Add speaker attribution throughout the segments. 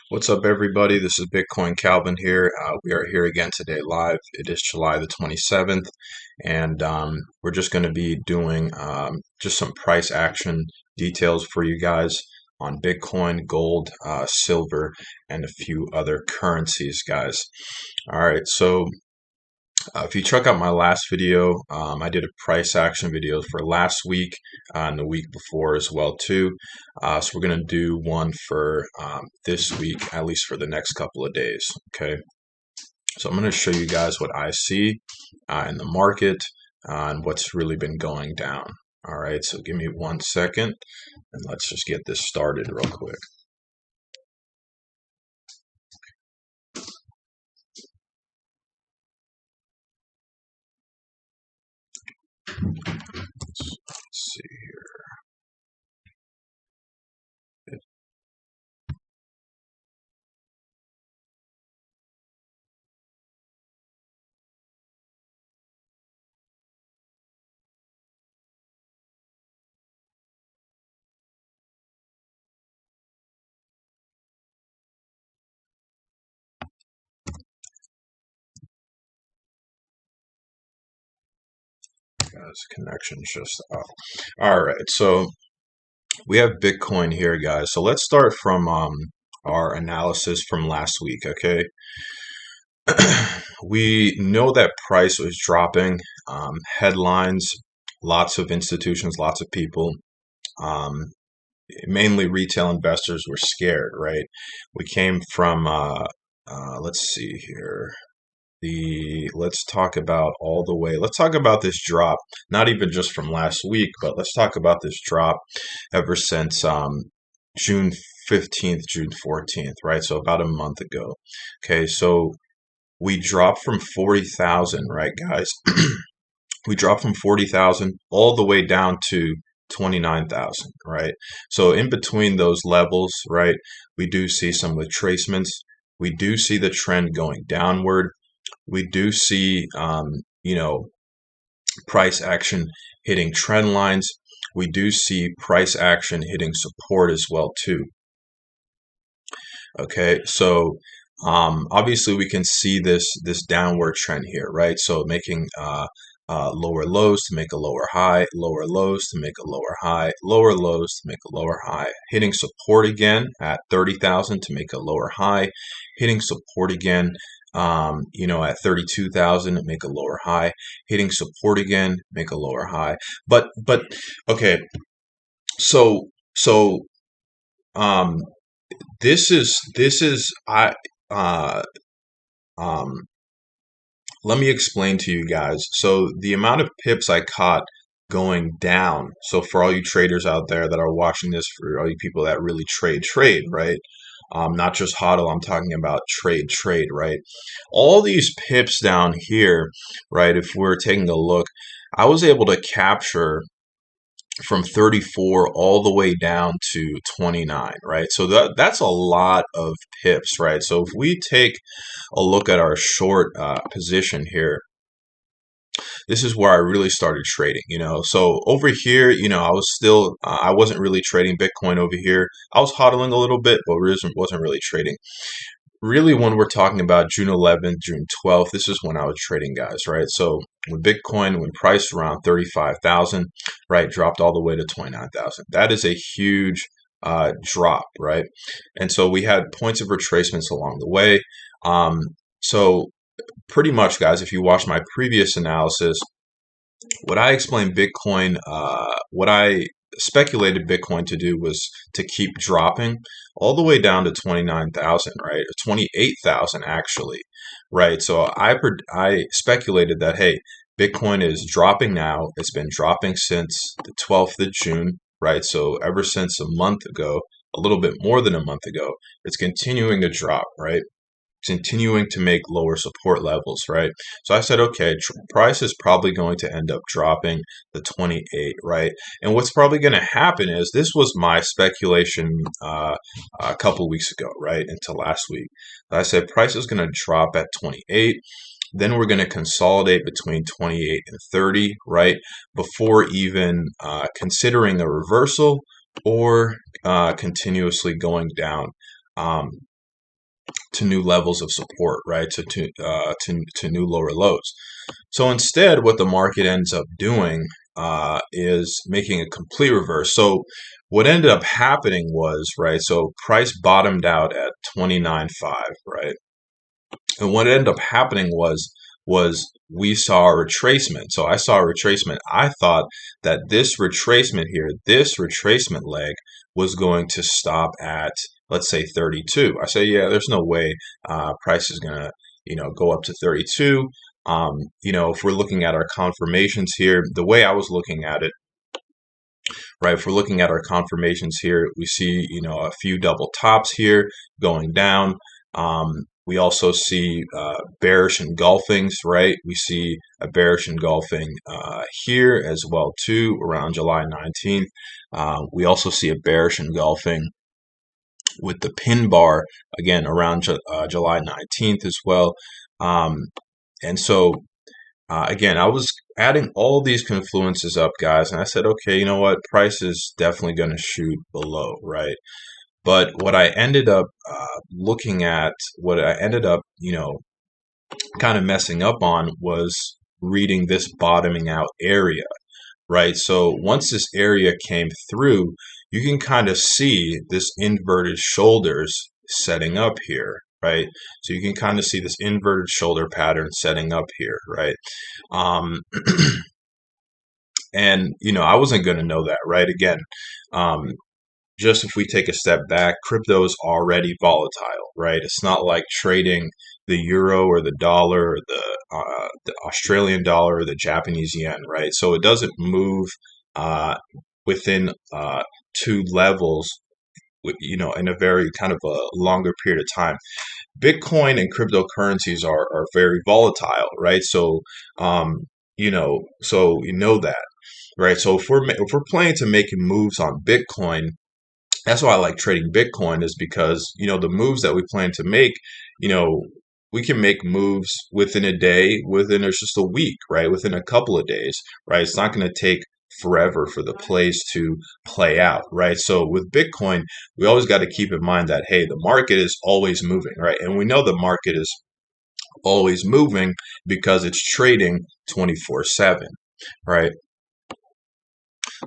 Speaker 1: What's up, everybody? This is Bitcoin Calvin here. We are here again today live. It is July the 27th, and we're just going to be doing just some price action details for you guys on Bitcoin, gold, silver, and a few other currencies, guys. All right, so if you check out my last video, I did a price action video for last week and the week before as well too. So we're gonna do one for this week, at least for the next couple of days. Okay. So I'm gonna show you guys what I see in the market and what's really been going down. All right. So give me 1 second and let's just get this started real quick. Let's see here. Guys, connection's just up. All right. So we have Bitcoin here, guys. So let's start from our analysis from last week, okay? We know that price was dropping. Headlines, lots of institutions, lots of people, um, mainly retail investors were scared, right? We came from, let's see here. Let's talk about all the way. Let's talk about this drop, not even just from last week, but let's talk about this drop ever since June 15th, June 14th, right? So about a month ago. Okay, so we dropped from 40,000, right, guys? We dropped from 40,000 all the way down to 29,000, right? So in between those levels, right, we do see some retracements. We do see the trend going downward. We do see, price action hitting trend lines. We do see price action hitting support as well too. Okay, so obviously we can see this downward trend here, right? So making lower lows to make a lower high, lower lows to make a lower high, lower lows to make a lower high, hitting support again at 30,000 to make a lower high, hitting support again at 32,000, make a lower high, hitting support again, make a lower high. But okay, so um, this is I uh um let me explain to you guys. So the amount of pips I caught going down. So for all you traders out there that are watching this, for all you people that really trade, right? Not just hodl, I'm talking about trade, right? All these pips down here, right? If we're taking a look, I was able to capture from 34 all the way down to 29, right? So that's a lot of pips, right? So if we take a look at our short position here, this is where I really started trading. So over here, I was still, I wasn't really trading Bitcoin over here. I was hodling a little bit, but wasn't really trading. Really, when we're talking about June 11th, June 12th, this is when I was trading, guys, right? So when Bitcoin, when priced around 35,000, right, dropped all the way to 29,000. That is a huge drop, right? And so we had points of retracements along the way. So pretty much, guys, if you watch my previous analysis, what I explained Bitcoin, what I speculated Bitcoin to do was to keep dropping all the way down to 29,000, right? 28,000 actually, right? So I speculated that, hey, Bitcoin is dropping now. It's been dropping since the 12th of June, right? So ever since a month ago, a little bit more than a month ago, it's continuing to drop, right? Continuing to make lower support levels, right? So I said, okay, price is probably going to end up dropping the 28, right? And what's probably going to happen is, this was my speculation a couple weeks ago, right? Until last week. I said price is going to drop at 28. Then we're going to consolidate between 28 and 30, right? Before even considering a reversal or continuously going down. to new levels of support, right? To new lower lows. So instead, what the market ends up doing is making a complete reverse. So what ended up happening was, right, so price bottomed out at 29.5, right? And what ended up happening was we saw a retracement. So I saw a retracement. I thought that this retracement here, this retracement leg was going to stop at, let's say, 32. I say, yeah, there's no way price is gonna, go up to 32. If we're looking at our confirmations here, the way I was looking at it, right? If we're looking at our confirmations here, we see, a few double tops here going down. We also see bearish engulfings, right? We see a bearish engulfing here as well too, around July 19th. We also see a bearish engulfing with the pin bar again around July 19th as well. And so again, I was adding all these confluences up, guys, and I said, okay, you know what? Price is definitely going to shoot below, right? But what I ended up looking at, what I ended up, kind of messing up on was reading this bottoming out area, right? So once this area came through, you can kind of see this inverted shoulders setting up here, right? So you can kind of see this inverted shoulder pattern setting up here, right? Um, and I wasn't going to know that, right? Again, um, just if we take a step back, crypto is already volatile, right? It's not like trading the euro or the dollar or the Australian dollar or the Japanese yen, right? So it doesn't move within two levels, in a very kind of a longer period of time. Bitcoin and cryptocurrencies are very volatile, right? So, so you know that, right? So if we're planning to make moves on Bitcoin, that's why I like trading Bitcoin, is because, the moves that we plan to make, you know, we can make moves within a day, within just a week, right? Within a couple of days, right? It's not going to take forever for the plays to play out, right? So with Bitcoin, we always got to keep in mind that, hey, the market is always moving, right? And we know the market is always moving because it's trading 24/7, right?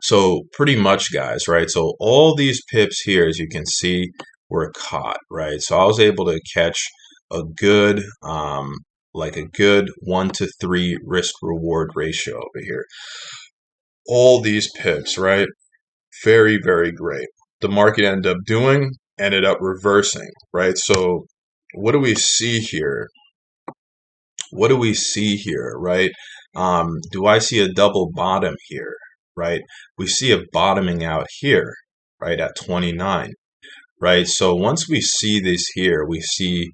Speaker 1: So pretty much, guys, right? So all these pips here, as you can see, were caught, right? So I was able to catch a good, like a good 1 to 3 risk reward ratio over here. All these pips, right? Very, very great. The market ended up reversing, right? So what do we see here? What do we see here, right? Do I see a double bottom here, right? We see a bottoming out here, right, at 29, right? So once we see this here, we see,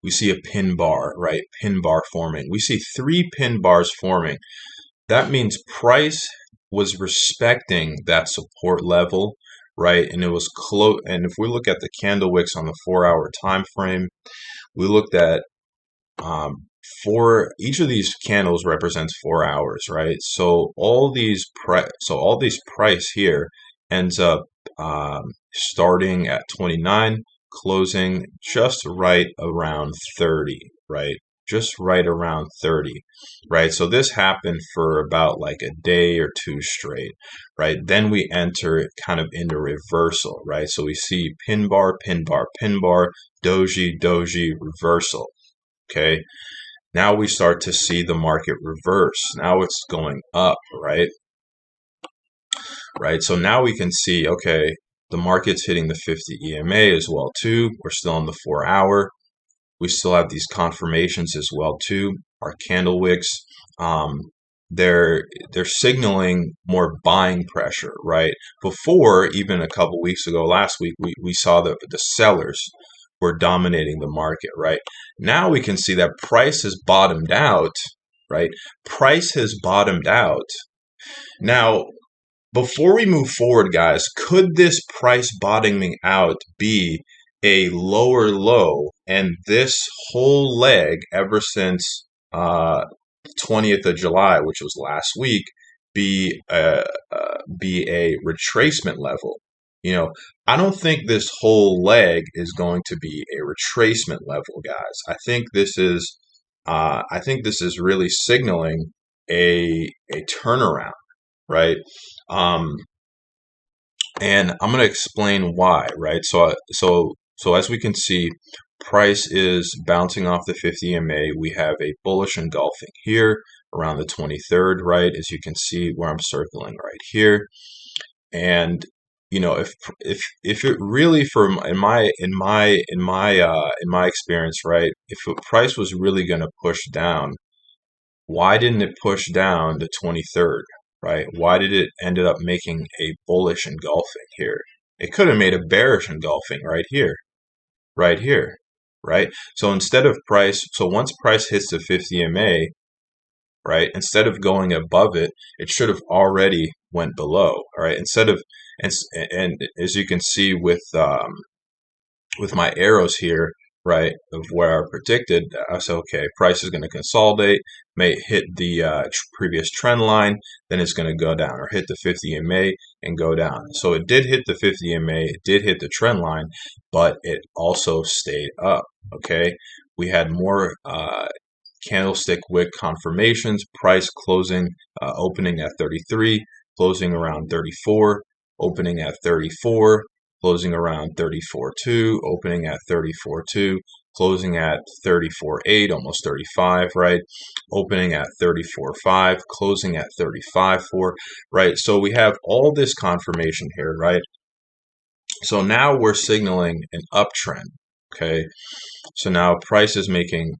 Speaker 1: we see a pin bar, right? Pin bar forming. We see 3 pin bars forming. That means price was respecting that support level, right? And it was close. And if we look at the candle wicks on the 4-hour time frame, we looked at each of these candles represents 4 hours, right? So all these price here ends up starting at 29, closing just right around 30, right? Just right around 30, right? So this happened for about like a day or two straight, right? Then we enter kind of into reversal, right? So we see pin bar, pin bar, pin bar, doji, doji, reversal. Okay. Now we start to see the market reverse. Now it's going up, right? Right. So now we can see, okay, the market's hitting the 50 EMA as well too. We're still on the 4-hour. We still have these confirmations as well too. Our candle wicks, they're signaling more buying pressure, right? Before, even a couple weeks ago, last week, we saw the sellers were dominating the market, right? Now we can see that price has bottomed out, right? Price has bottomed out. Now, before we move forward, guys, could this price bottoming out be a lower low, and this whole leg ever since 20th of July, which was last week, be a retracement level? You know, I don't think this whole leg is going to be a retracement level, guys. I think this is really signaling a turnaround, right? Um, and I'm going to explain why, right? So as we can see, price is bouncing off the 50 MA. We have a bullish engulfing here around the 23rd, right? As you can see where I'm circling right here. And if it really, in my experience, right, if the price was really going to push down, why didn't it push down the 23rd, right? Why did it ended up making a bullish engulfing here? It could have made a bearish engulfing right here, right? So once price hits the 50 MA, right, instead of going above it, it should have already went below, all right? And, and as you can see with my arrows here, right, of where I predicted, I said, okay, price is going to consolidate, may hit the previous trend line, then it's going to go down, or hit the 50 MA and go down. So it did hit the 50 MA, it did hit the trend line, but it also stayed up, okay? We had more candlestick wick confirmations, price closing, opening at 33, closing around 34, opening at 34, closing around 34.2, opening at 34.2, closing at 34.8, almost 35, right? Opening at 34.5, closing at 35.4, right? So we have all this confirmation here, right? So now we're signaling an uptrend, okay? So now price is making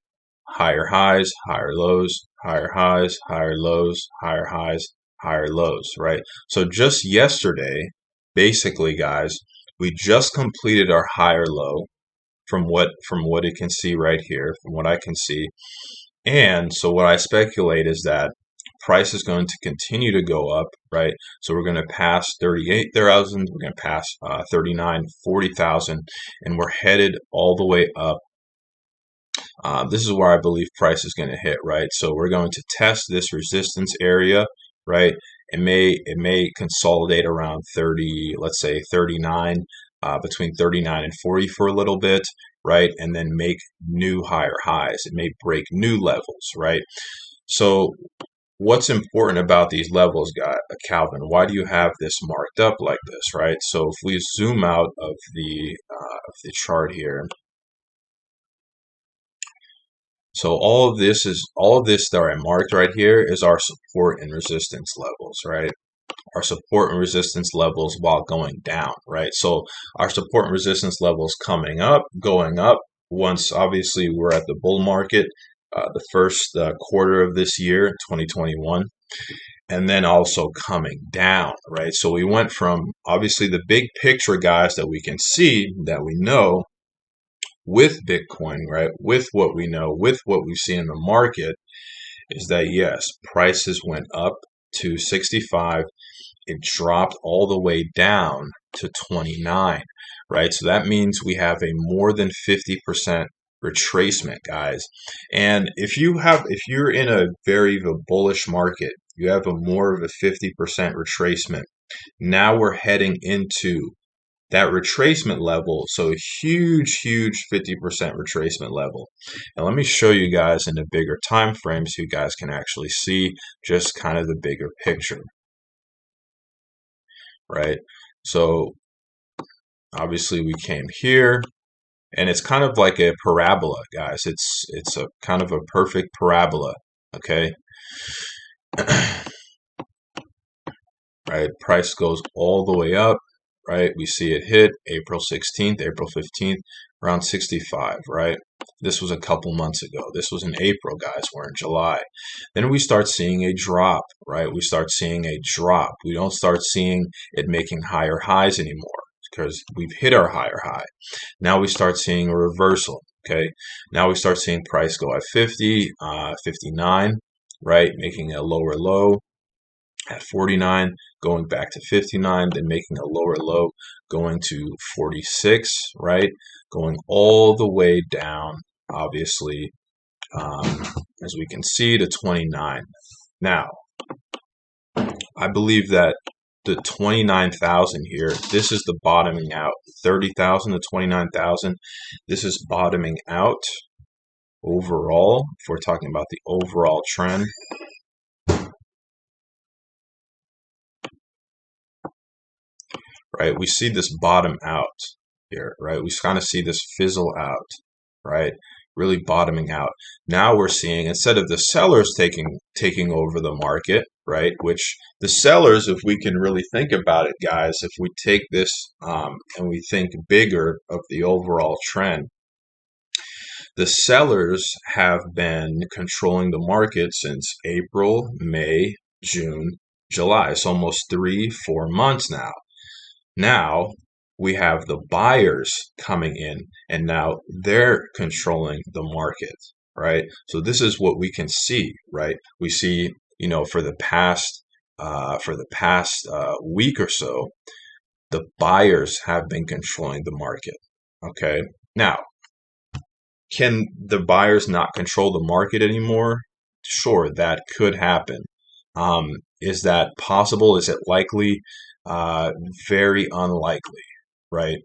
Speaker 1: higher highs, higher lows, higher highs, higher lows, higher highs, higher lows, right? So just yesterday, basically, guys, we just completed our higher low from what it can see right here, from what I can see. And so what I speculate is that price is going to continue to go up, right? So we're going to pass 38,000, we're going to pass 39, 40,000, and we're headed all the way up. This is where I believe price is going to hit, right? So we're going to test this resistance area, right? It may consolidate around 30, let's say 39, between 39 and 40 for a little bit, right? And then make new higher highs. It may break new levels, right? So what's important about these levels, Calvin? Why do you have this marked up like this, right? So if we zoom out of the chart here. So all of this that I marked right here is our support and resistance levels, right? Our support and resistance levels while going down, right? So our support and resistance levels going up. Once obviously we're at the bull market, the first quarter of this year, 2021, and then also coming down, right? So we went from obviously the big picture, guys, that we can see, that we know with Bitcoin, right? With what we know, with what we see in the market, is that yes, prices went up to 65. It dropped all the way down to 29, right? So that means we have a more than 50% retracement, guys. And if you're in a very bullish market, you have a more of a 50% retracement. Now we're heading into that retracement level, so a huge 50% retracement level. And let me show you guys in a bigger time frame so you guys can actually see just kind of the bigger picture, right? So obviously we came here, and it's kind of like a parabola, guys. It's a kind of a perfect parabola, okay? Right, price goes all the way up, right? We see it hit April 16th, April 15th, around 65, right? This was a couple months ago. This was in April, guys. We're in July. Then we start seeing a drop, right? We start seeing a drop. We don't start seeing it making higher highs anymore because we've hit our higher high. Now we start seeing a reversal, okay? Now we start seeing price go at 50, 59, right? Making a lower low at 49, going back to 59, then making a lower low, going to 46, right? Going all the way down, obviously, as we can see, to 29. Now, I believe that the 29,000 here. This is the bottoming out. 30,000 to 29,000. This is bottoming out overall. If we're talking about the overall trend, right? We see this bottom out here, right? We kind of see this fizzle out, right? Really bottoming out. Now we're seeing, instead of the sellers taking over the market, right? Which the sellers, if we can really think about it, guys, if we take this and we think bigger of the overall trend, the sellers have been controlling the market since April, May, June, July. It's almost 3-4 months now. Now we have the buyers coming in, and now they're controlling the market, right? So this is what we can see, right? We see, for the past week or so, the buyers have been controlling the market. Okay, now can the buyers not control the market anymore? Sure, that could happen. Is that possible? Is it likely? Very unlikely, right?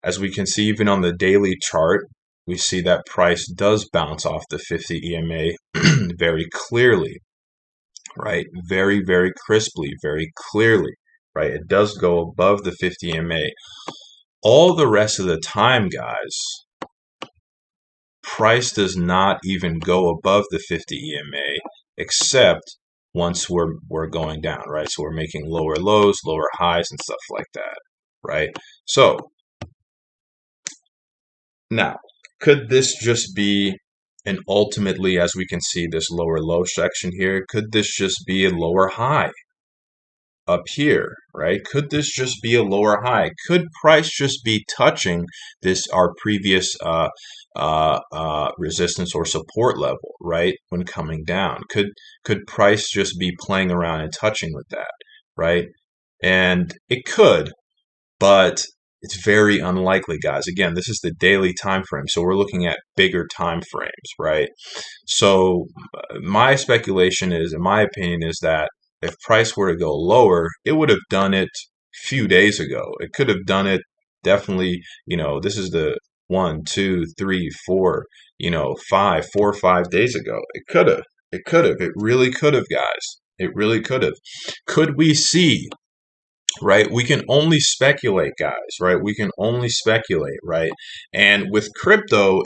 Speaker 1: As we can see, even on the daily chart, we see that price does bounce off the 50 EMA very clearly, right? Very, very crisply, very clearly, right? It does go above the 50 EMA. All the rest of the time, guys, price does not even go above the 50 EMA, except once we're going down, right? So we're making lower lows, lower highs, and stuff like that, right? So now, could this just be, and ultimately, as we can see this lower low section here, could this just be a lower high up here, right? Could this just be a lower high? Could price just be touching this, our previous resistance or support level, right? When coming down, could price just be playing around and touching with that, right? And it could, but it's very unlikely, guys. Again, this is the daily time frame, so we're looking at bigger time frames, right? So my speculation is, in my opinion, is that if price were to go lower, it would have done it a few days ago. It could have done it definitely, this is the 1, 2, 3, 4, 5, 4 or 5 days ago. It could have. It really could have, guys. It really could have. Could we see, right? We can only speculate, guys, right? We can only speculate, right? And with crypto,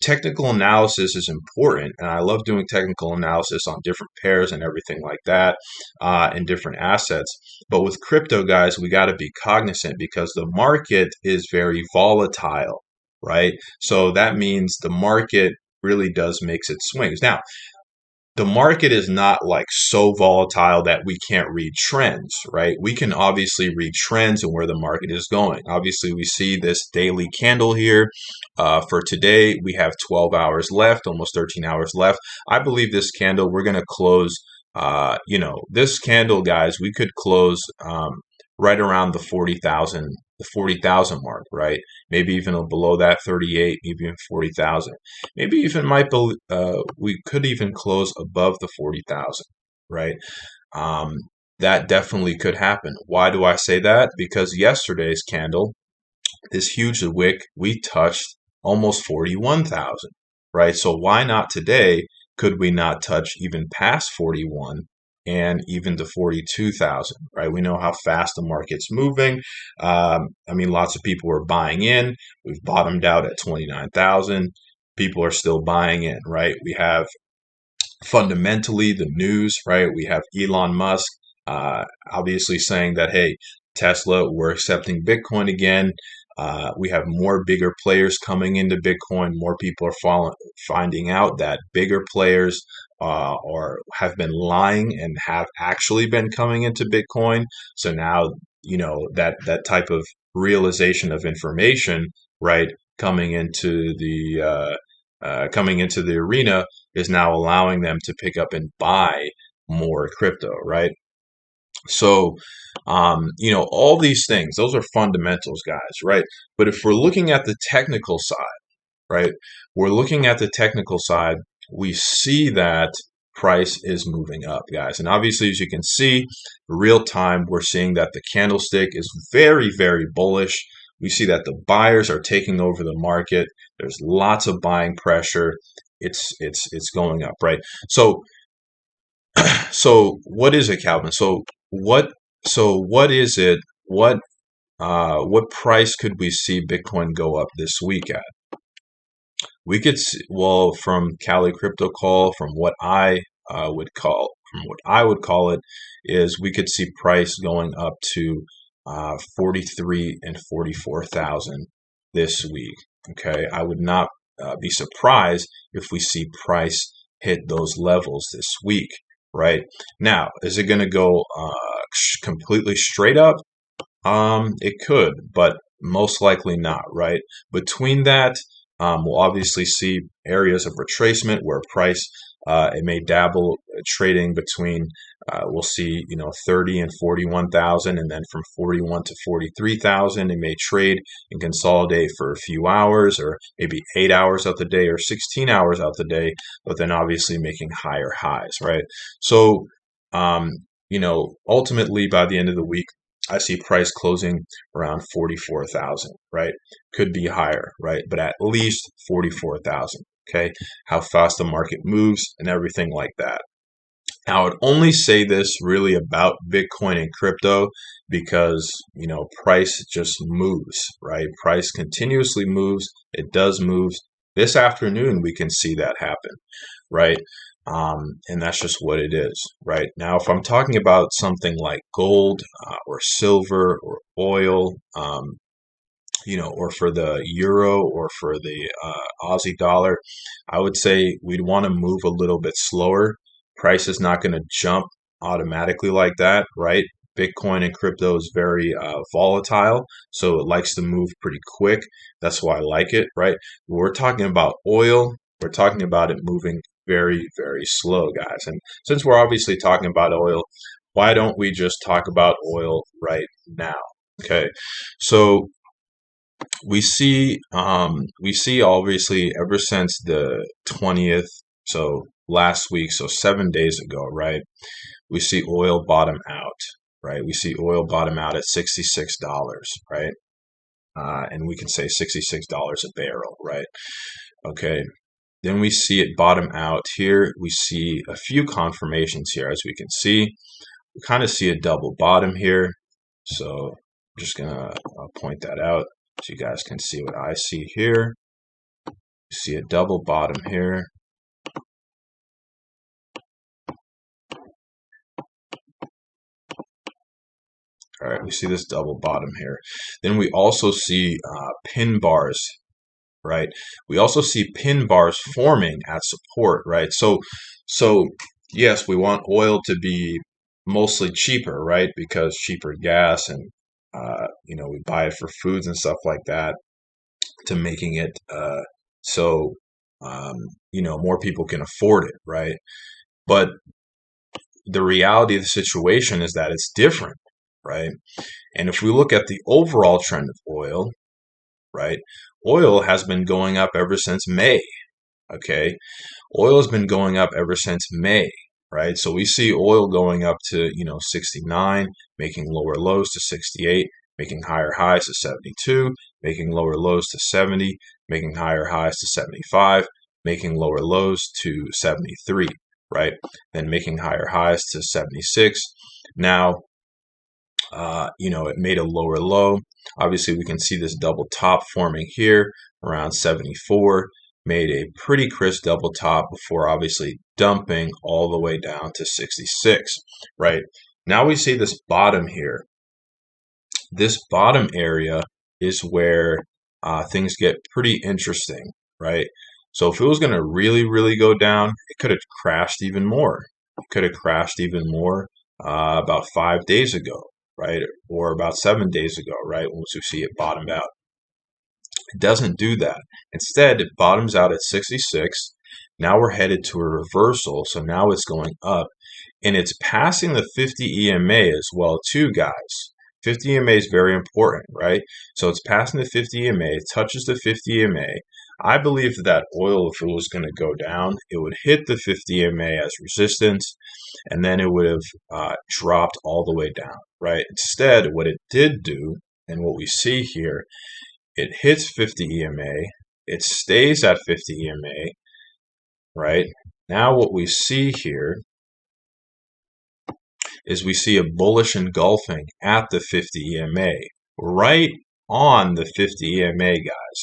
Speaker 1: technical analysis is important, and I love doing technical analysis on different pairs and everything like that, and different assets. But with crypto, guys, we got to be cognizant because the market is very volatile, right? So that means the market really does makes its swings. Now, the market is not like so volatile that we can't read trends, right? We can obviously read trends and where the market is going. Obviously, we see this daily candle here. For today, we have 12 hours left, almost 13 hours left. I believe this candle, we're going to close, this candle, guys, we could close right around the 40,000 mark, right? Maybe even below that, 38, even 40,000. Maybe even we could even close above the 40,000, right? That definitely could happen. Why do I say that? Because yesterday's candle, this huge wick, we touched almost 41,000, right? So why not today? Could we not touch even past 41? And even to 42,000, right? We know how fast the market's moving. Lots of people are buying in. We've bottomed out at 29,000. People are still buying in, right? We have fundamentally the news, right? We have Elon Musk obviously saying that, hey, Tesla, we're accepting Bitcoin again. We have more bigger players coming into Bitcoin. More people are finding out that bigger players or have been lying and have actually been coming into Bitcoin. So now, that type of realization of information, right, coming into the arena is now allowing them to pick up and buy more crypto, right? So, all these things, those are fundamentals, guys, right? But if we're looking at the technical side, right, we see that price is moving up, guys. And obviously, as you can see, real time, we're seeing that the candlestick is very, very bullish. We see that the buyers are taking over the market. There's lots of buying pressure. It's going up, right? So what is it, Calvin? So what is it? What price could we see Bitcoin go up this week at? We could see, well, from Cali Crypto Call, from what I would call it, is we could see price going up to 43 and 44,000 this week. Okay, I would not be surprised if we see price hit those levels this week. Right now, is it going to go completely straight up? It could, but most likely not, right? Between that, we'll obviously see areas of retracement where price it may dabble trading between we'll see 30 and 41,000, and then from 41 to 43,000 it may trade and consolidate for a few hours, or maybe 8 hours out the day, or 16 hours out the day, but then obviously making higher highs, right? So ultimately by the end of the week, I see price closing around 44,000, right? Could be higher, right? But at least 44,000, okay? How fast the market moves and everything like that. Now, I would only say this really about Bitcoin and crypto because, price just moves, right? Price continuously moves. It does move. This afternoon, we can see that happen, right? And that's just what it is, right? Now, if I'm talking about something like gold or silver or oil, or for the euro or for the Aussie dollar, I would say we'd want to move a little bit slower. Price is not going to jump automatically like that, right? Bitcoin and crypto is very volatile, so it likes to move pretty quick. That's why I like it, right? When we're talking about oil, we're talking about it moving very, very slow, guys. And since we're obviously talking about oil, why don't we just talk about oil right now? Okay, so we see obviously ever since the 20th, so last week, so 7 days ago, right? We see oil bottom out, right? We see oil bottom out at $66, right? And we can say $66 a barrel, right? Okay. Then we see it bottom out here. We see a few confirmations here, as we can see. We kind of see a double bottom here. So I'm just going to point that out so you guys can see what I see here. You see a double bottom here. All right, we see this double bottom here. Then we also see pin bars, right? We also see pin bars forming at support, right? So yes, we want oil to be mostly cheaper, right? Because cheaper gas, and we buy it for foods and stuff like that, to making it so more people can afford it, right? But the reality of the situation is that it's different, right? And if we look at the overall trend of oil, right? Oil has been going up ever since May, okay? Oil has been going up ever since May, right? So we see oil going up to, 69, making lower lows to 68, making higher highs to 72, making lower lows to 70, making higher highs to 75, making lower lows to 73, right? Then making higher highs to 76. Now, it made a lower low. Obviously, we can see this double top forming here around 74. Made a pretty crisp double top before obviously dumping all the way down to 66, right? Now we see this bottom here. This bottom area is where things get pretty interesting, right? So if it was going to really, really go down, it could have crashed even more. It could have crashed even more about 5 days ago, right? Or about 7 days ago, right? Once we see it bottomed out. It doesn't do that. Instead, it bottoms out at 66. Now we're headed to a reversal. So now it's going up, and it's passing the 50 EMA as well too, guys. 50 EMA is very important, right? So it's passing the 50 EMA, it touches the 50 EMA. I believe that oil, if it was going to go down, it would hit the 50 EMA as resistance, and then it would have dropped all the way down, right? Instead, what it did do, and what we see here, it hits 50 EMA, it stays at 50 EMA, right? Now what we see here is we see a bullish engulfing at the 50 EMA, right on the 50 EMA, guys.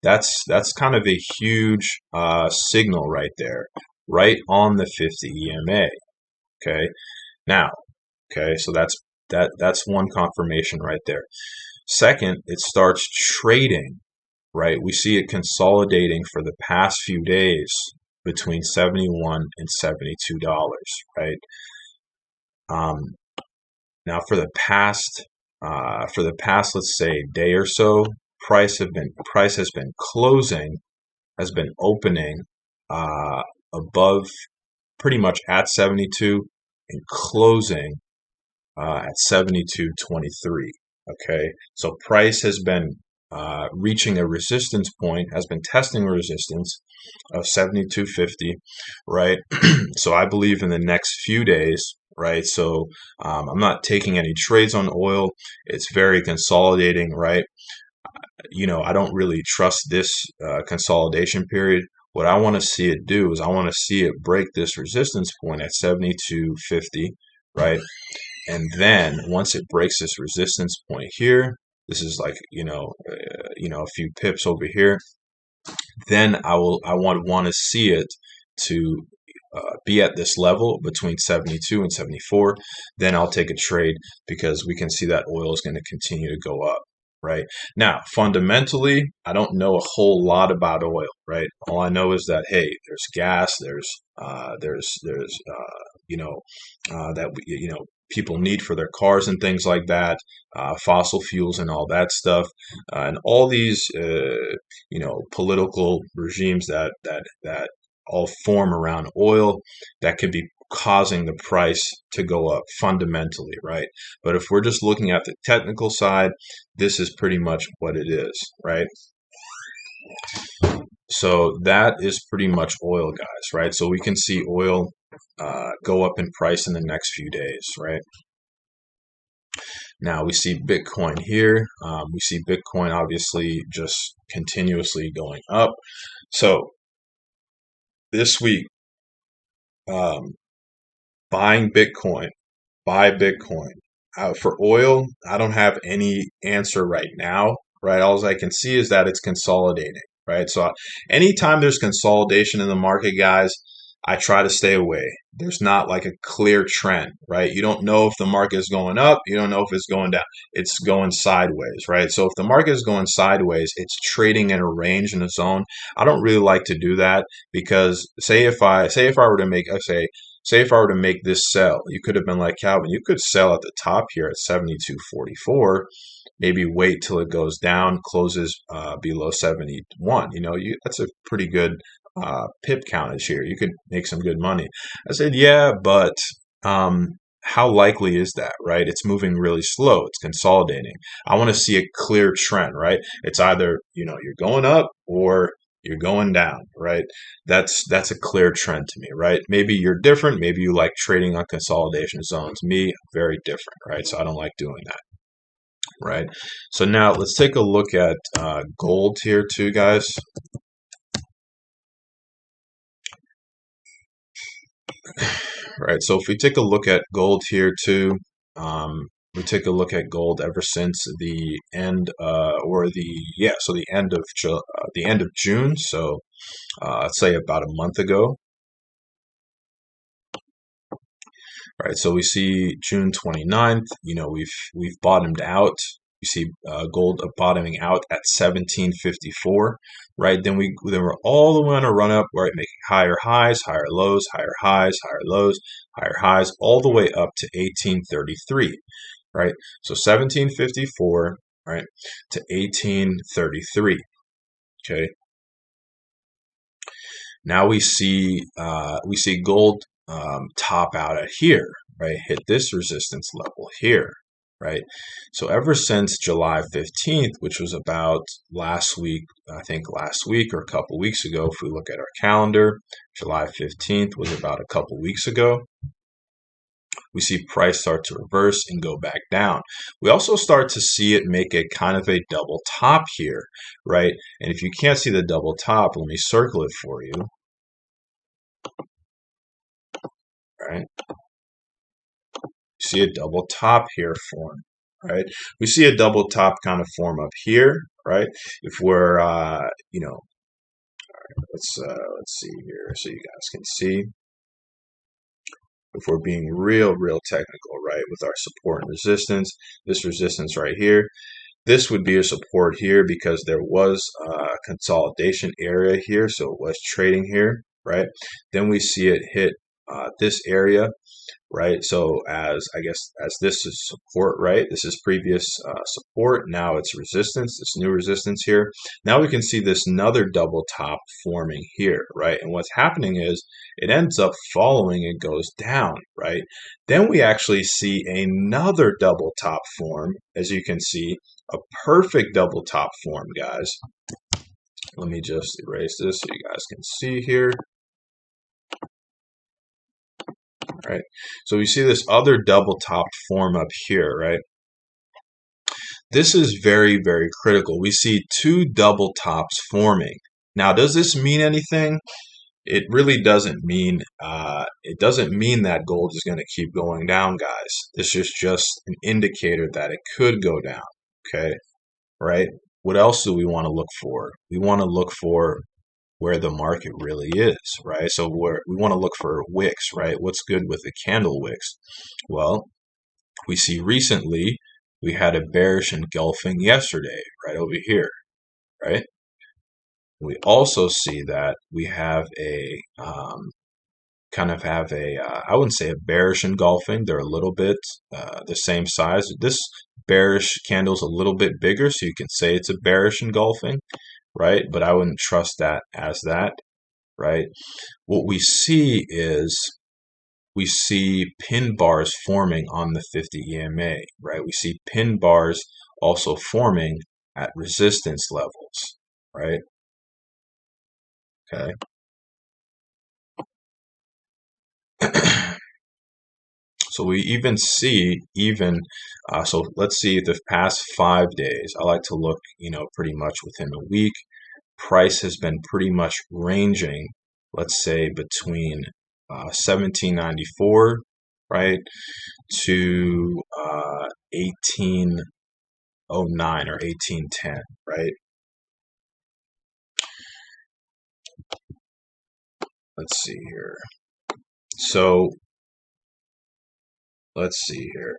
Speaker 1: That's kind of a huge signal right there, right on the 50 EMA. Okay, now, okay, so that's one confirmation right there. Second, it starts trading, right? We see it consolidating for the past few days between $71 and $72, right? Now for the past, let's say day or so, price has been closing, has been opening above, pretty much at 72 and closing at 72.23. Okay, so price has been reaching a resistance point, has been testing a resistance of 72.50, right? So I believe in the next few days, right? So I'm not taking any trades on oil. It's very consolidating, right? I don't really trust this consolidation period. What I want to see it do is I want to see it break this resistance point at 72.50, right? And then once it breaks this resistance point here, this is like, a few pips over here, then I want to see it to be at this level between 72 and 74. Then I'll take a trade because we can see that oil is going to continue to go up. Right now, fundamentally, I don't know a whole lot about oil. Right, all I know is that hey, there's gas, there's that people need for their cars and things like that, fossil fuels and all that stuff, and all these political regimes that all form around oil that could be causing the price to go up fundamentally, right? But if we're just looking at the technical side, this is pretty much what it is, right? So that is pretty much oil, guys, right? So we can see oil go up in price in the next few days, right? Now we see Bitcoin here. We see Bitcoin obviously just continuously going up. So this week, buying Bitcoin, buy Bitcoin. For oil, I don't have any answer right now, right? All I can see is that it's consolidating, right? So anytime there's consolidation in the market, guys, I try to stay away. There's not like a clear trend, right? You don't know if the market is going up. You don't know if it's going down. It's going sideways, right? So if the market is going sideways, it's trading in a range in a zone. I don't really like to do that because say if I were to make, say if I were to make this sell, you could have been like, Calvin, you could sell at the top here at 72.44, maybe wait till it goes down, closes below 71. That's a pretty good pip countage here. You could make some good money. I said, yeah, but how likely is that, right? It's moving really slow. It's consolidating. I want to see a clear trend, right? It's either, you're going up or you're going down, right? That's a clear trend to me, right? Maybe you're different. Maybe you like trading on consolidation zones. Me, very different, right? So I don't like doing that, right? So now let's take a look at gold here too, guys. Right, so if we take a look at gold here too, we take a look at gold ever since the end, the end of June. So let's say about a month ago. Right, so we see June 29th. We've bottomed out. You see gold bottoming out at 1754, right? Then we're all the way on a run up, right? Making higher highs, higher lows, higher highs, higher lows, higher highs, all the way up to 1833, right? So 1754, right, to 1833. Okay. Now we see gold top out at here, right? Hit this resistance level here, right? So ever since July 15th, which was about last week, I think last week or a couple weeks ago, if we look at our calendar, July 15th was about a couple weeks ago. We see price start to reverse and go back down. We also start to see it make a kind of a double top here, right? And if you can't see the double top, let me circle it for you, right? You see a double top here form, right? We see a double top kind of form up here, right? If we're, let's see here so you guys can see. If we're being real technical, right, with our support and resistance, this resistance right here, this would be a support here because there was a consolidation area here, so it was trading here, right? Then we see it hit this area, right? So as this is support, right? This is previous support. Now it's resistance, this new resistance here. Now we can see this another double top forming here, right? And what's happening is it ends up following, it goes down, right? Then we actually see another double top form, as you can see, a perfect double top form, guys. Let me just erase this so you guys can see here. Right, so we see this other double topped form up here, right? This is very critical. We see two double tops forming. Now, does this mean anything? It really doesn't mean. It doesn't mean that gold is going to keep going down, guys. This is just an indicator that it could go down. Okay, right? What else do we want to look for? We want to look for where the market really is, right? So we want to look for wicks, right? What's good with the candle wicks? Well, we see recently we had a bearish engulfing yesterday, right over here, right? We also see that we have a I wouldn't say a bearish engulfing. They're a little bit the same size. This bearish candle is a little bit bigger, so you can say it's a bearish engulfing, right? But I wouldn't trust that as that, right? What we see is we see pin bars forming on the 50 EMA, right? We see pin bars also forming at resistance levels, right? Okay. So we even see so let's see the past 5 days. I like to look, pretty much within a week. Price has been pretty much ranging, let's say between 1794, right, to 1809 or 1810, right? Let's see here. So let's see here.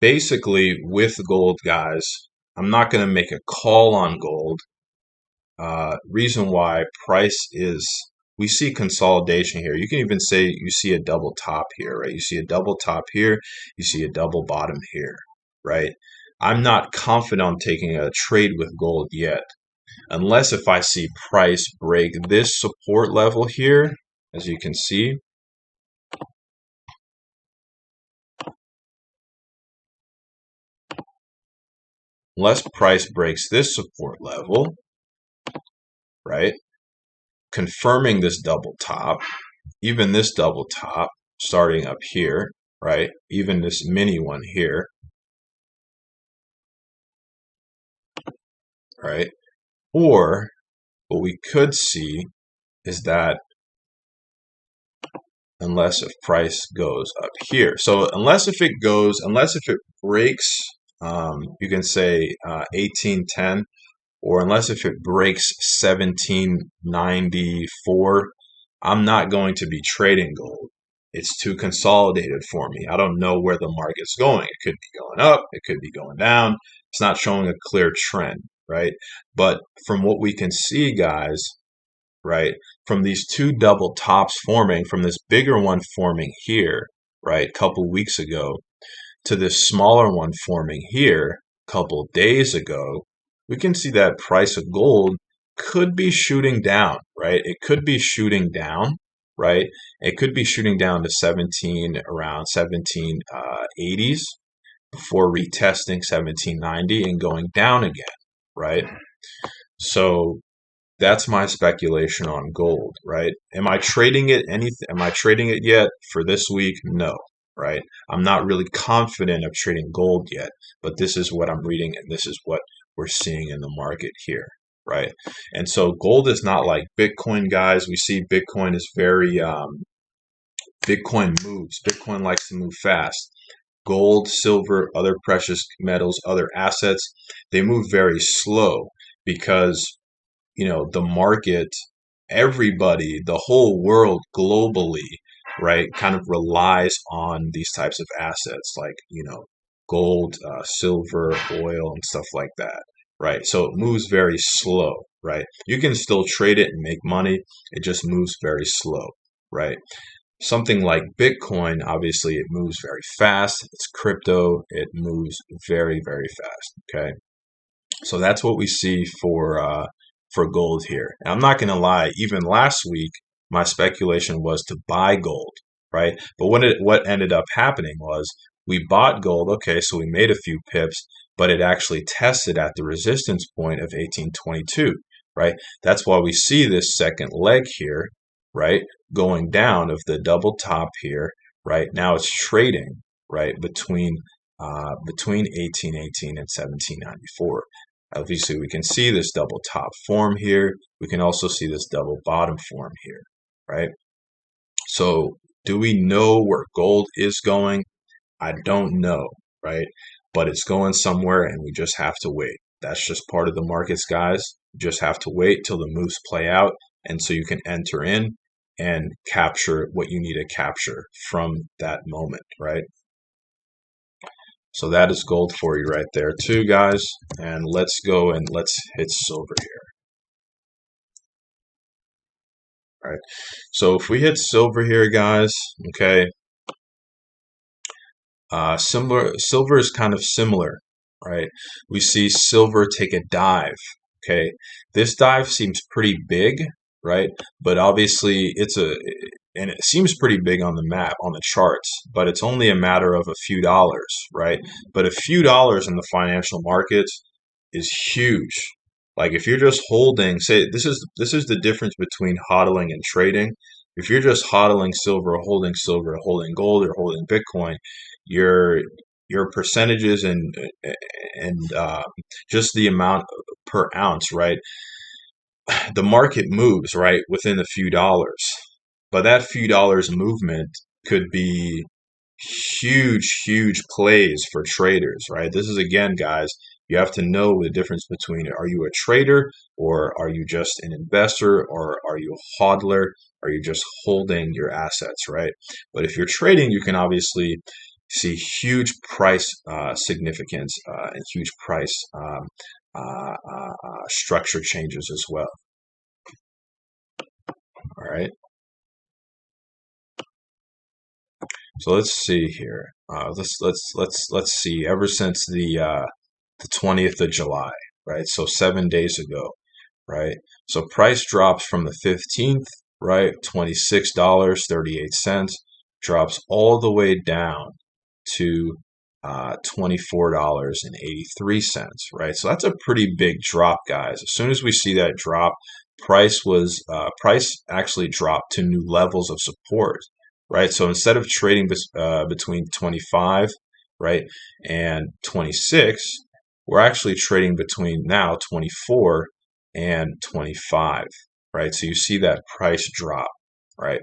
Speaker 1: Basically, with gold, guys, I'm not going to make a call on gold. Reason why price is, we see consolidation here. You can even say you see a double top here, right? You see a double top here. You see a double bottom here, right? I'm not confident on taking a trade with gold yet, unless if I see price break this support level here, as you can see. Unless price breaks this support level, right? Confirming this double top, even this double top starting up here, right? Even this mini one here, right? Or what we could see is that unless if price goes up here. So unless if it breaks, you can say 1810, or unless if it breaks 1794, I'm not going to be trading gold. It's too consolidated for me. I don't know where the market's going. It could be going up, it could be going down. It's not showing a clear trend, right? But from what we can see, guys, right, from these two double tops forming, from this bigger one forming here, right, a couple weeks ago, to this smaller one forming here a couple days ago, we can see that price of gold could be shooting down, right? It could be shooting down, right? It could be shooting down to around 1780s. before retesting 1790 and going down again, right? So that's my speculation on gold, right? Am I trading it am I trading it yet for this week? No, right? I'm not really confident of trading gold yet, but this is what I'm reading and this is what we're seeing in the market here, right? And so gold is not like Bitcoin, guys. We see Bitcoin is very Bitcoin moves. Bitcoin likes to move fast. Gold, silver, other precious metals, other assets, they move very slow because the market, everybody, the whole world globally, right, kind of relies on these types of assets like, gold, silver, oil, and stuff like that, right? So it moves very slow, right? You can still trade it and make money. It just moves very slow, right? Something like Bitcoin, obviously, it moves very fast. It's crypto. It moves very, very fast. Okay. So that's what we see for gold here. And I'm not going to lie. Even last week, my speculation was to buy gold, right? But what ended up happening was we bought gold. Okay, so we made a few pips, but it actually tested at the resistance point of 1822, right? That's why we see this second leg here, right, going down of the double top here, right? Now it's trading, right, between 1818 and 1794. Obviously, we can see this double top form here. We can also see this double bottom form here, right? So do we know where gold is going? I don't know, right? But it's going somewhere and we just have to wait. That's just part of the markets, guys. You just have to wait till the moves play out and so you can enter in and capture what you need to capture from that moment, right? So that is gold for you right there too, guys. And let's go and let's hit silver here. All right. So if we hit silver here, guys, okay, silver is kind of similar, right? We see silver take a dive. Okay, this dive seems pretty big, right? But obviously and it seems pretty big on the map, on the charts, but it's only a matter of a few dollars, right? But a few dollars in the financial markets is huge. Like if you're just holding, say this is the difference between hodling and trading. If you're just hodling silver, holding gold, or holding Bitcoin, your your percentages and just the amount per ounce, right? The market moves right within a few dollars, but that few dollars movement could be huge plays for traders, right? This is again, guys, you have to know the difference between, are you a trader or are you just an investor or are you a hodler? Are you just holding your assets, right? But if you're trading, you can obviously see huge price significance and huge price structure changes as well. All right. So let's see here. Let's see. Ever since the 20th of July, right? So 7 days ago, right? So price drops from the 15th, right? $26.38, drops all the way down to $24.83, right? So that's a pretty big drop, guys. As soon as we see that drop, price actually dropped to new levels of support, right? So instead of trading between 25, right, and 26, we're actually trading between now 24 and 25, right? So you see that price drop, right?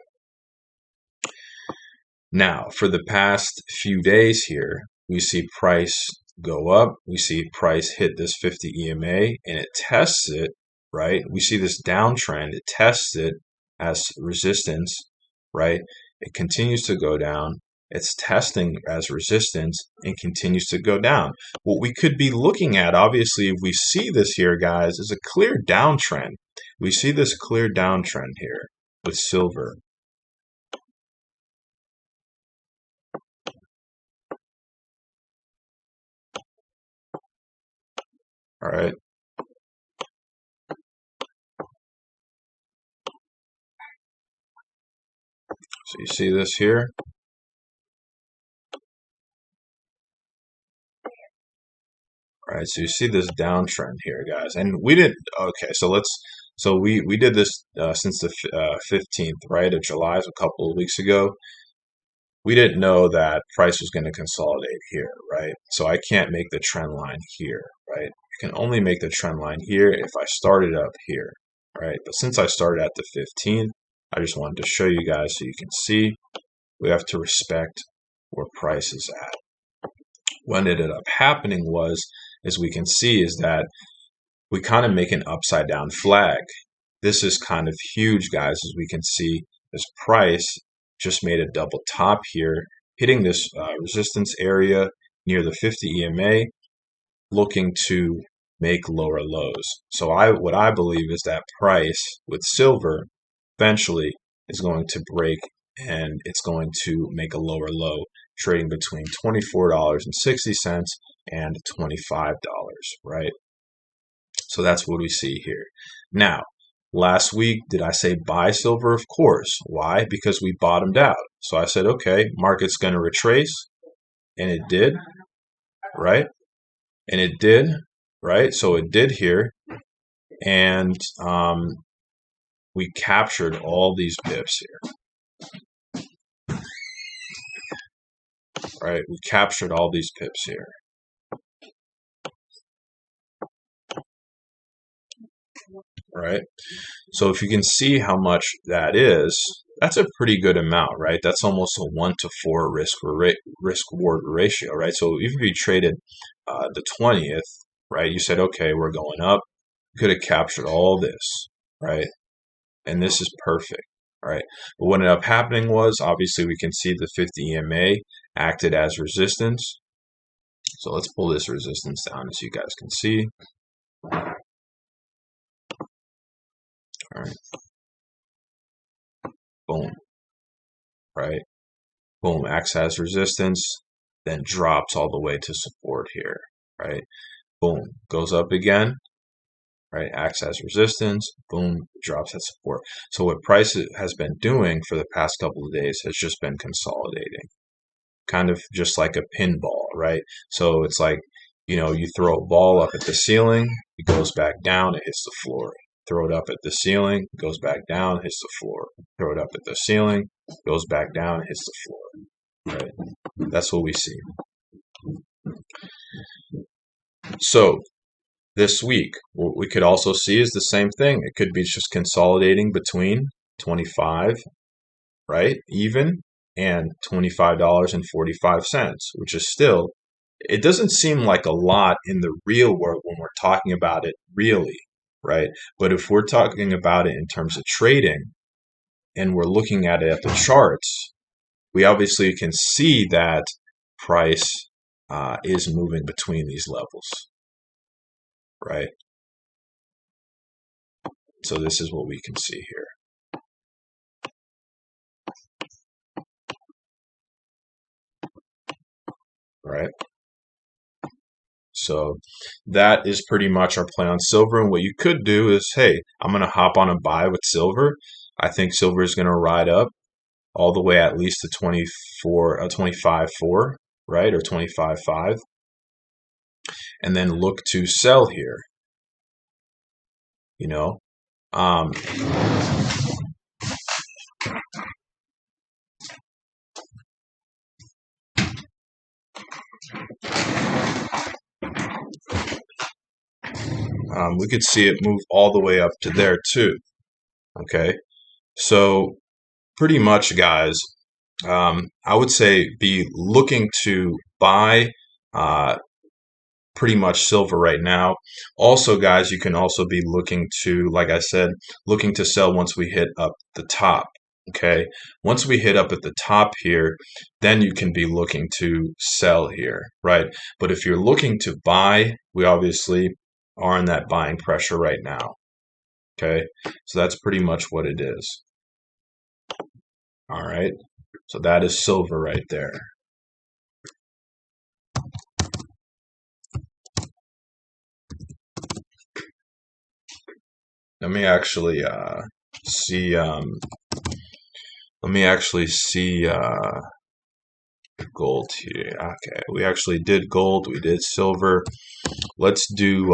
Speaker 1: Now, for the past few days here, we see price go up. We see price hit this 50 EMA and it tests it, right? We see this downtrend. It tests it as resistance, right? It continues to go down. It's testing as resistance and continues to go down. What we could be looking at, obviously, if we see this here, guys, is a clear downtrend. We see this clear downtrend here with silver. All right. So you see this here. right? So you see this downtrend here, guys, and we didn't. Okay, so we did this since the 15th, right, of July, so a couple of weeks ago. We didn't know that price was going to consolidate here, right? So I can't make the trend line here, right? I can only make the trend line here if I started up here, right? But since I started at the 15th, I just wanted to show you guys so you can see we have to respect where price is at. What ended up happening was, as we can see, is that we kind of make an upside down flag. This is kind of huge, guys, as we can see. This price just made a double top here, hitting this resistance area near the 50 EMA, looking to make lower lows. So what I believe is that price with silver eventually is going to break and it's going to make a lower low, trading between $24.60 and $25, right? So that's what we see here. Now, last week, did I say buy silver? Of course. Why? Because we bottomed out. So I said, okay, market's going to retrace. And it did, right? And it did, right? So it did here. And we captured all these pips here, right? We captured all these pips here. Right? So if you can see how much that is, that's a pretty good amount, right? That's almost a 1-to-4 risk reward ratio, right? So even if you traded the 20th, right, you said, okay, we're going up, you could have captured all this, right? And this is perfect, right? But what ended up happening was, obviously, we can see the 50 EMA acted as resistance. So let's pull this resistance down as you guys can see. All right. Boom. Right? Boom, acts as resistance, then drops all the way to support here, right? Boom, goes up again, right? Acts as resistance, boom, drops at support. So what price has been doing for the past couple of days has just been consolidating, kind of just like a pinball, right? So it's like, you throw a ball up at the ceiling, it goes back down, it hits the floor. Throw it up at the ceiling, goes back down, hits the floor. Throw it up at the ceiling, goes back down, hits the floor. Right? That's what we see. So this week, what we could also see is the same thing. It could be just consolidating between 25, right, even, and $25.45, which is still, it doesn't seem like a lot in the real world when we're talking about it really, right? But if we're talking about it in terms of trading and we're looking at it at the charts, we obviously can see that price is moving between these levels, right? So this is what we can see here. Right? So that is pretty much our play on silver. And what you could do is, hey, I'm going to hop on a buy with silver. I think silver is going to ride up all the way at least to 25.4, right? Or 25.5. And then look to sell here. We could see it move all the way up to there too. Okay, so pretty much, guys, I would say be looking to buy pretty much silver right now. Also, guys, you can also be looking to, like I said, looking to sell once we hit up the top. Okay, once we hit up at the top here, then you can be looking to sell here, right? But if you're looking to buy, we obviously are in that buying pressure right now. Okay, so that's pretty much what it is. All right, so that is silver right there. Let me actually see. Let me actually see gold here. Okay, we actually did gold, we did silver. Let's do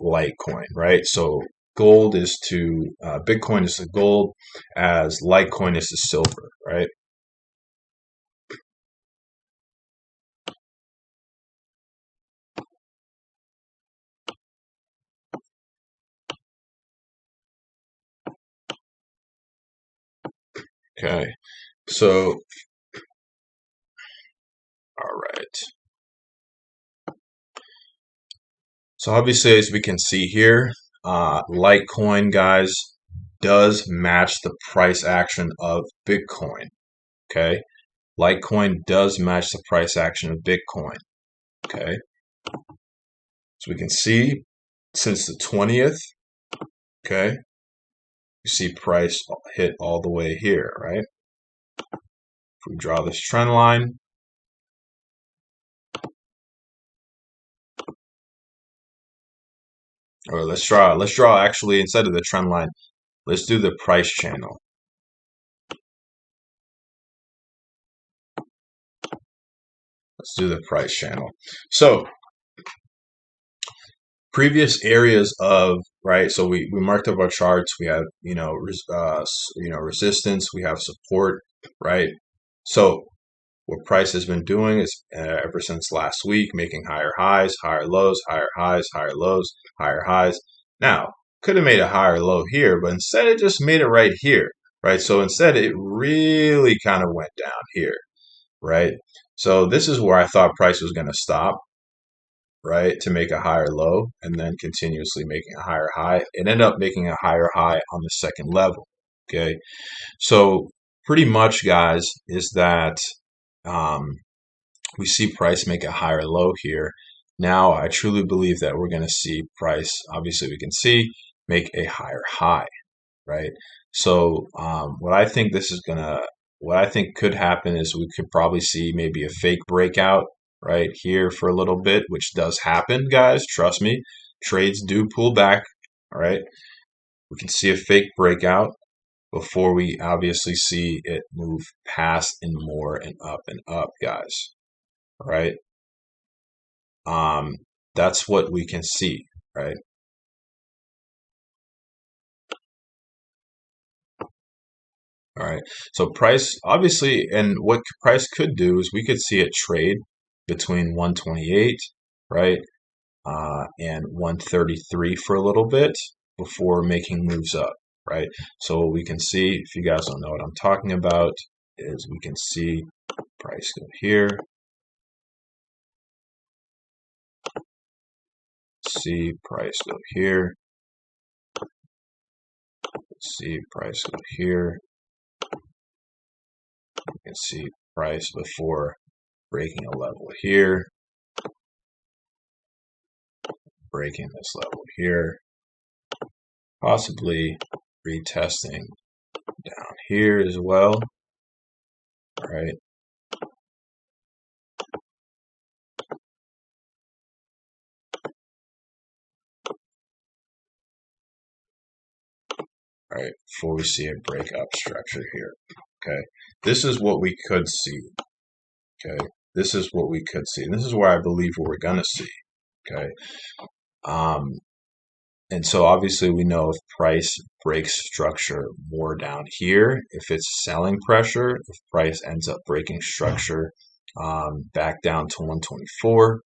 Speaker 1: Litecoin, right? So gold is to Bitcoin is to gold, as Litecoin is to silver, right? Okay, so all right. So obviously, as we can see here, Litecoin, guys, does match the price action of Bitcoin. Okay, Litecoin does match the price action of Bitcoin. Okay, so we can see since the 20th. Okay, you see price hit all the way here, right? If we draw this trend line, or let's draw actually instead of the trend line, let's do the price channel. Let's do the price channel. So previous areas of, right, so we marked up our charts. We have resistance, we have support, right? So what price has been doing is ever since last week, making higher highs, higher lows, higher highs, higher lows, higher highs. Now, could have made a higher low here, but instead it just made it right here, right? So instead it really kind of went down here, right? So this is where I thought price was going to stop, right, to make a higher low and then continuously making a higher high. It ended up making a higher high on the second level. Okay, so pretty much, guys, is that um, we see price make a higher low here. Now, I truly believe that we're going to see price, obviously, we can see make a higher high, right? So, what I think could happen is we could probably see maybe a fake breakout right here for a little bit, which does happen, guys. Trust me, trades do pull back. All right, we can see a fake breakout before we obviously see it move past and more and up, guys. All right, um, that's what we can see, right? All right. So price obviously, and what price could do is we could see it trade between 128, right, and 133 for a little bit before making moves up, right? So what we can see, if you guys don't know what I'm talking about, is we can see price go here, see price go here, see price go here. You can see price before breaking a level here, breaking this level here, possibly retesting down here as well. All right. All right, before we see a breakout structure here. Okay, this is what we could see. Okay, this is what we could see. And this is where I believe what we're gonna see. Okay, um, and so obviously we know if price breaks structure more down here, if it's selling pressure, if price ends up breaking structure back down to 124,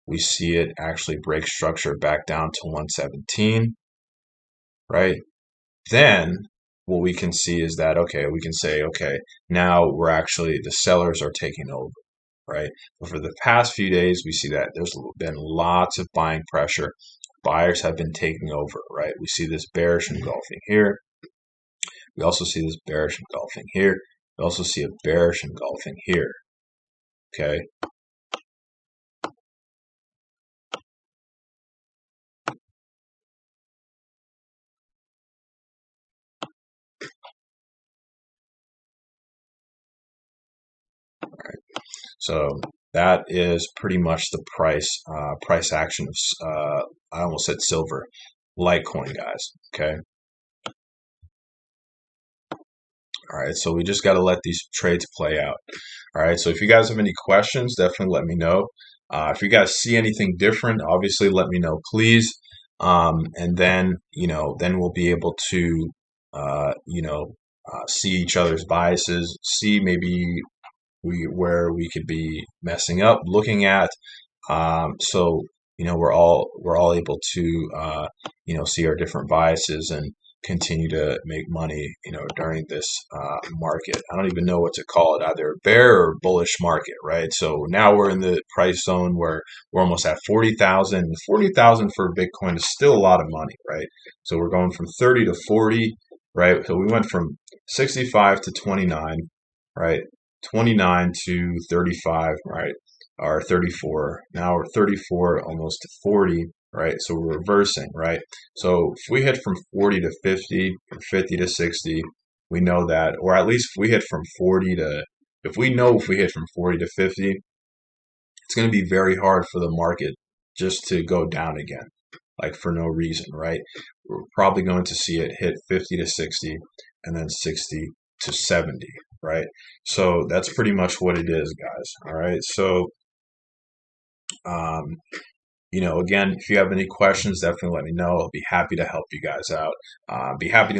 Speaker 1: we see it actually break structure back down to 117, right? Then what we can see is that, okay, we can say, okay, now we're actually, the sellers are taking over, right? But for the past few days, we see that there's been lots of buying pressure. Buyers have been taking over, right? We see this bearish engulfing here. We also see this bearish engulfing here. We also see a bearish engulfing here, okay? So that is pretty much the price action of, I almost said silver, Litecoin, guys, okay? All right, so we just got to let these trades play out. All right, so if you guys have any questions, definitely let me know. If you guys see anything different, obviously let me know, please. And then, then we'll be able to, see each other's biases, see maybe where we could be messing up, looking at. So we're all able to see our different biases and continue to make money during this market. I don't even know what to call it, either bear or bullish market, right? So now we're in the price zone where we're almost at 40,000. 40,000 for Bitcoin is still a lot of money, right? So we're going from 30 to 40, right? So we went from 65 to 29, right? 29 to 35, right? Or 34. Now we're 34, almost to 40, right? So we're reversing, right? So if we hit from 40 to 50, or 50 to 60, we know that, or at least if we hit from 40 to, if we hit from 40 to 50, it's going to be very hard for the market just to go down again, like for no reason, right? We're probably going to see it hit 50 to 60 and then 60 to 70, right? So that's pretty much what it is, guys. All right. So, um, again, if you have any questions, definitely let me know. I'll be happy to help you guys out. Be happy to